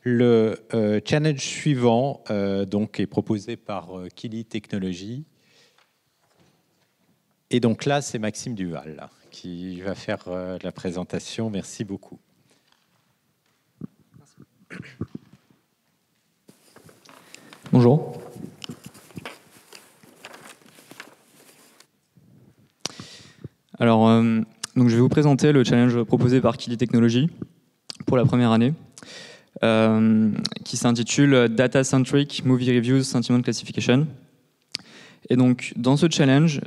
Le challenge suivant donc est proposé par Kili Technologies. Et donc là, c'est Maxime Duval qui va faire la présentation. Merci beaucoup. Bonjour. Alors, donc je vais vous présenter le challenge proposé par Kili Technologies pour la première année, qui s'intitule Data Centric Movie Reviews Sentiment Classification. Et donc, dans ce challenge,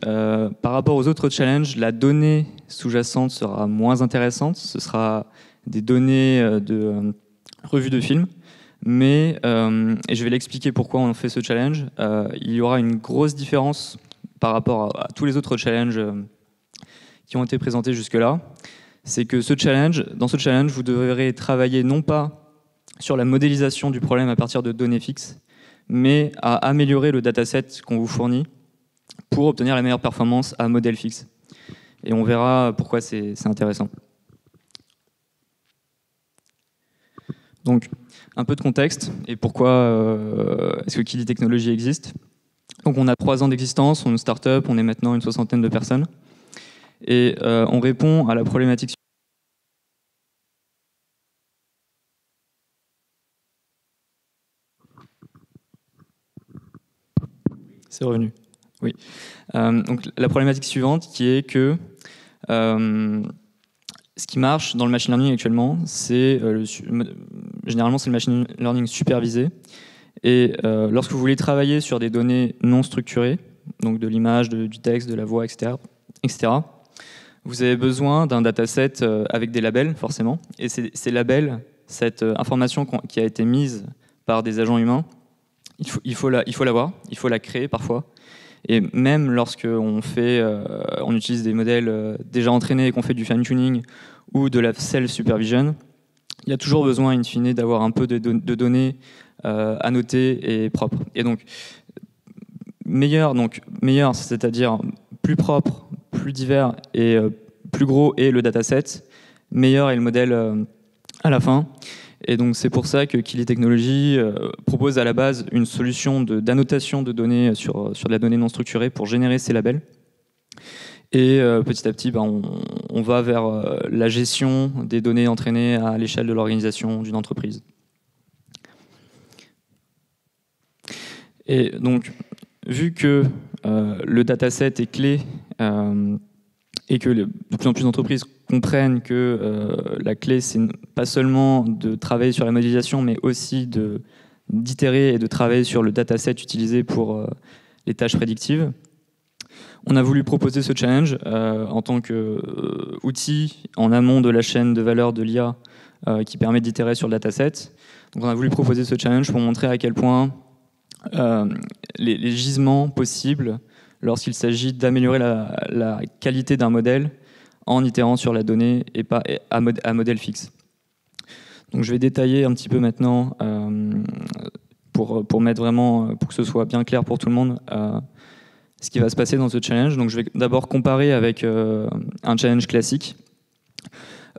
par rapport aux autres challenges, la donnée sous-jacente sera moins intéressante. Ce sera des données de revue de films. Mais, et je vais l'expliquer pourquoi on fait ce challenge, il y aura une grosse différence par rapport à tous les autres challenges qui ont été présentés jusque-là. C'est que dans ce challenge, vous devrez travailler non pas sur la modélisation du problème à partir de données fixes, mais à améliorer le dataset qu'on vous fournit pour obtenir la meilleure performance à modèle fixe. Et on verra pourquoi c'est intéressant. Donc, un peu de contexte et pourquoi est-ce que Kili Technologies existe. Donc, on a 3 ans d'existence, on est une start-up, on est maintenant une 60aine de personnes. Et on répond à la problématique. C'est revenu. Oui. Donc la problématique suivante qui est que ce qui marche dans le machine learning actuellement, c'est généralement c'est le machine learning supervisé. Et lorsque vous voulez travailler sur des données non structurées, donc de l'image, du texte, de la voix, etc., vous avez besoin d'un dataset avec des labels, forcément. Et ces labels, cette information qui a été mise par des agents humains, il faut l'avoir, il faut la créer parfois. Et même lorsque on utilise des modèles déjà entraînés et qu'on fait du fine-tuning ou de la self-supervision, il y a toujours besoin, in fine, d'avoir un peu de données annotées et propres. Et donc, meilleur, c'est-à-dire plus propre, plus divers et plus gros est le dataset, meilleur est le modèle à la fin. Et donc c'est pour ça que Kili Technologies propose à la base une solution d'annotation de données sur de la donnée non structurée pour générer ces labels. Et petit à petit, on va vers la gestion des données entraînées à l'échelle de l'organisation d'une entreprise. Et donc, vu que le dataset est clé et que de plus en plus d'entreprises comprennent que la clé, c'est pas seulement de travailler sur la modélisation, mais aussi d'itérer et de travailler sur le dataset utilisé pour les tâches prédictives. On a voulu proposer ce challenge en tant qu'outil en amont de la chaîne de valeur de l'IA qui permet d'itérer sur le dataset. Donc on a voulu proposer ce challenge pour montrer à quel point les gisements possibles lorsqu'il s'agit d'améliorer la qualité d'un modèle en itérant sur la donnée et pas à modèle fixe. Donc je vais détailler un petit peu maintenant pour mettre vraiment, pour que ce soit bien clair pour tout le monde ce qui va se passer dans ce challenge. Donc je vais d'abord comparer avec un challenge classique.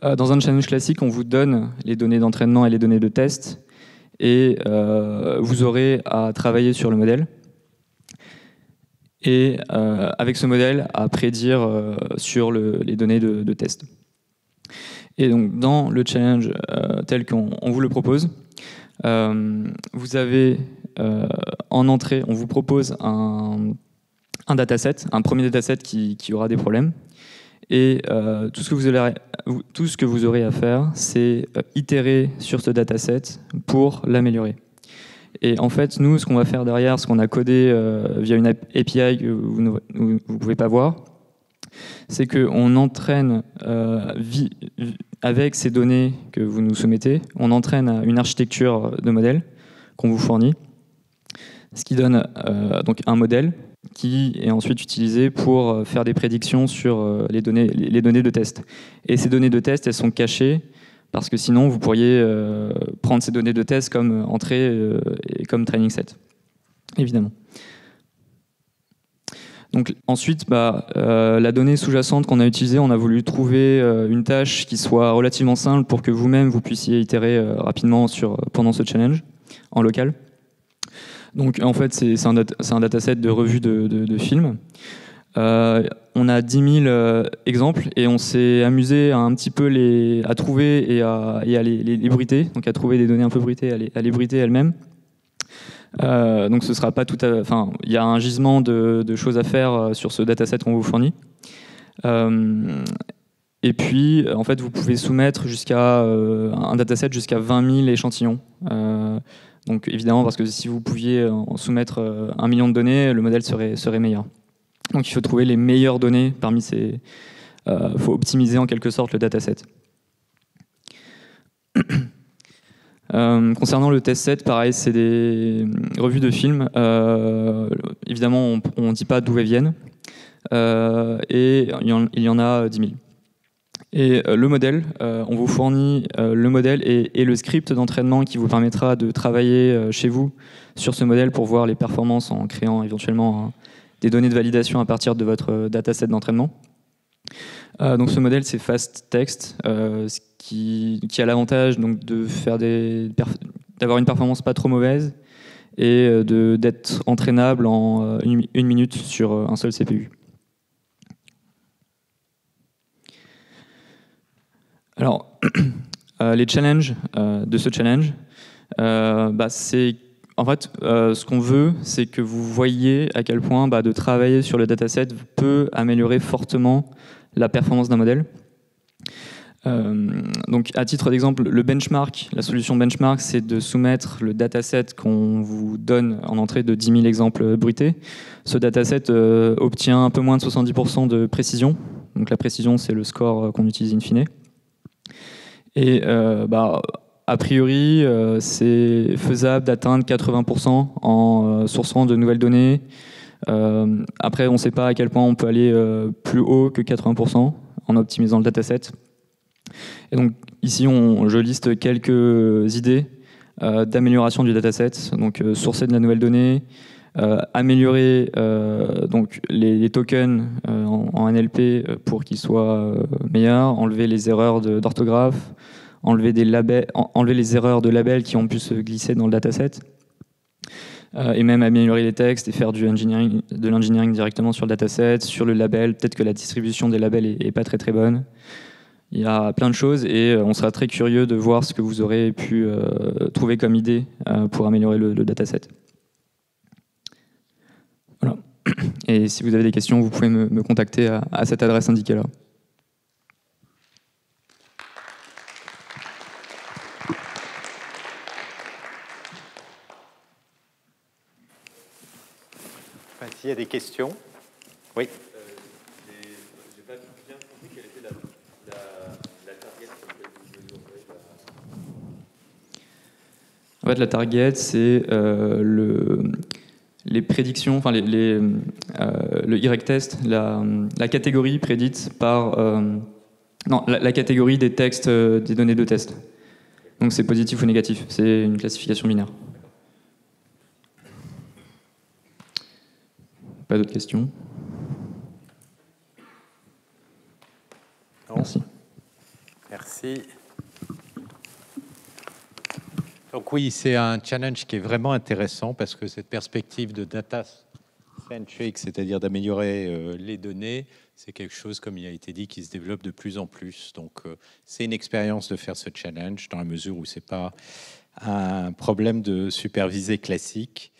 Dans un challenge classique, on vous donne les données d'entraînement et les données de test et vous aurez à travailler sur le modèle. Et avec ce modèle, à prédire sur les données de test. Et donc, dans le challenge tel qu'on vous le propose, vous avez en entrée, on vous propose un dataset, un premier dataset qui aura des problèmes. Et tout ce que vous aurez à faire, c'est itérer sur ce dataset pour l'améliorer. Et en fait, nous, ce qu'on va faire derrière, ce qu'on a codé via une API que vous ne pouvez pas voir, c'est qu'on entraîne, avec ces données que vous nous soumettez, on entraîne une architecture de modèle qu'on vous fournit, ce qui donne donc un modèle qui est ensuite utilisé pour faire des prédictions sur les données de test. Et ces données de test, elles sont cachées, parce que sinon, vous pourriez prendre ces données de test comme entrée et comme training set, évidemment. Donc ensuite, la donnée sous-jacente qu'on a utilisée, on a voulu trouver une tâche qui soit relativement simple pour que vous-même vous puissiez itérer rapidement pendant ce challenge en local. Donc en fait, c'est un dataset de revue de films. On a 10 000 exemples et on s'est amusé à un petit peu à trouver et à les bruiter, donc à trouver des données un peu bruitées, à les bruiter elles-mêmes. Donc ce sera pas tout à... Enfin, il y a un gisement de choses à faire sur ce dataset qu'on vous fournit. Et puis, en fait, vous pouvez soumettre un dataset jusqu'à 20 000 échantillons. Donc évidemment, parce que si vous pouviez en soumettre 1 million de données, le modèle serait meilleur. Donc il faut trouver les meilleures données parmi ces... Il faut optimiser en quelque sorte le dataset. Concernant le test set, pareil, c'est des revues de films. Évidemment, on ne dit pas d'où elles viennent. Et il y en a 10 000. Et le modèle, on vous fournit le modèle et le script d'entraînement qui vous permettra de travailler chez vous sur ce modèle pour voir les performances en créant éventuellement des données de validation à partir de votre dataset d'entraînement. Donc ce modèle, c'est Fast Text, qui a l'avantage d'avoir une performance pas trop mauvaise et d'être entraînable en une minute sur un seul CPU. Alors, les challenges de ce challenge, c'est en fait ce qu'on veut, c'est que vous voyez à quel point de travailler sur le dataset peut améliorer fortement la performance d'un modèle. Donc, à titre d'exemple, le benchmark, la solution benchmark, c'est de soumettre le dataset qu'on vous donne en entrée de 10 000 exemples bruités. Ce dataset obtient un peu moins de 70% de précision. Donc, la précision, c'est le score qu'on utilise in fine. Et a priori, c'est faisable d'atteindre 80% en sourçant de nouvelles données. Après, on ne sait pas à quel point on peut aller plus haut que 80% en optimisant le dataset. Et donc ici, je liste quelques idées d'amélioration du dataset. Donc sourcer de la nouvelle donnée, améliorer donc les tokens en NLP pour qu'ils soient meilleurs, enlever les erreurs d'orthographe, enlever les erreurs de labels qui ont pu se glisser dans le dataset, et même améliorer les textes et faire de l'engineering directement sur le dataset, sur le label. Peut-être que la distribution des labels est pas très très bonne. Il y a plein de choses et on sera très curieux de voir ce que vous aurez pu trouver comme idée pour améliorer le dataset. Voilà. Et si vous avez des questions, vous pouvez me contacter à cette adresse indiquée là. S'il y a des questions, oui. J'ai pas bien compris quelle était la target sur laquelle vous mesurez En fait, la target, c'est les prédictions, enfin le Y-test, la catégorie prédite par... la catégorie des textes des données de test. Donc c'est positif ou négatif, c'est une classification binaire. Pas d'autres questions? Non. Merci. Merci. Donc oui, c'est un challenge qui est vraiment intéressant parce que cette perspective de data-centric, c'est-à-dire d'améliorer les données, c'est quelque chose, comme il a été dit, qui se développe de plus en plus. Donc c'est une expérience de faire ce challenge dans la mesure où c'est pas un problème de supervisé classique.